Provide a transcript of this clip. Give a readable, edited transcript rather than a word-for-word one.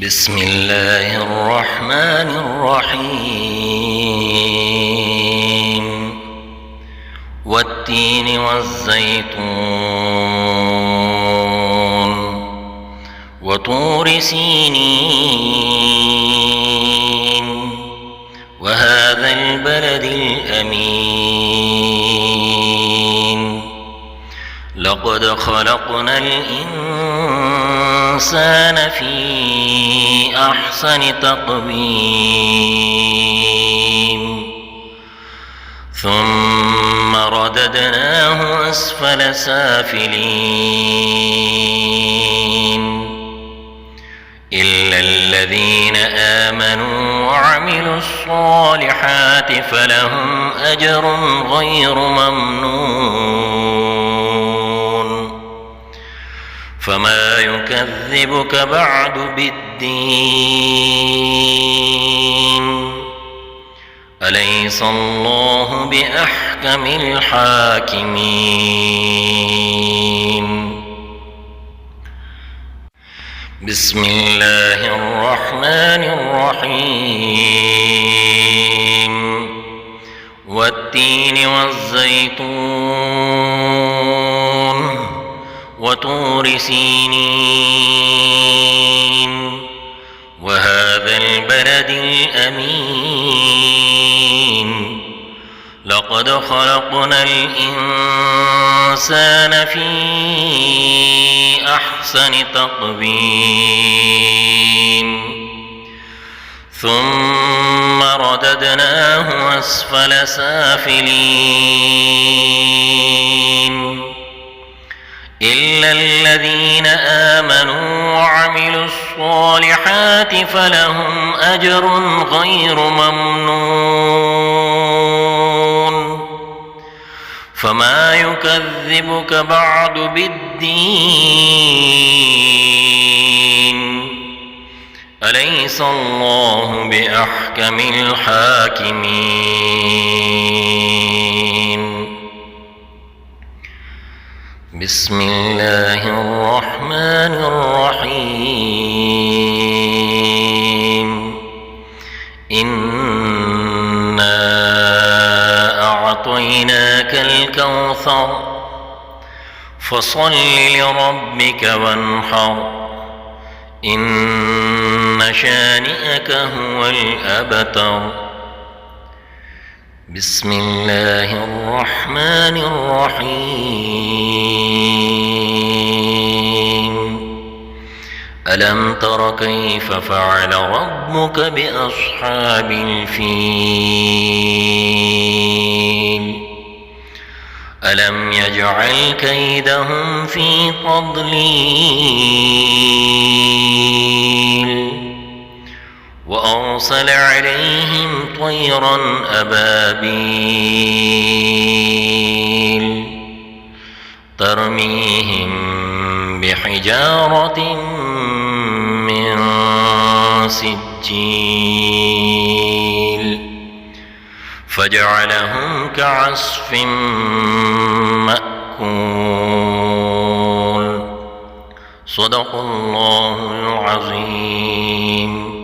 بسم الله الرحمن الرحيم والتين والزيتون وطور سينين وهذا البلد الأمين لقد خلقنا الإنسان في أحسن تقويم ثم رددناه أسفل سافلين إلا الذين آمنوا وعملوا الصالحات فلهم أجر غير ممنون فما يكذبك بعد بالدين أليس الله بأحكم الحاكمين بسم الله الرحمن الرحيم والتين والزيتون وطور سينين وهذا البلد الأمين لقد خلقنا الإنسان في أحسن تقويم ثم رددناه أسفل سافلين إلا الذين آمنوا وعملوا الصالحات فلهم أجر غير ممنون فما يكذبك بعد بالدين أليس الله بأحكم الحاكمين بسم الله الرحمن الرحيم إنا أعطيناك الكوثر فصل لربك وانحر إن شانئك هو الأبتر بسم الله الرحمن الرحيم ألم تر كيف فعل ربك بأصحاب الفيل ألم يجعل كيدهم في تضليل وأرسل عليهم طيرا أبابيل ترميهم بحجارة من سجيل فجعلهم كعصف مأكول صدق الله العظيم.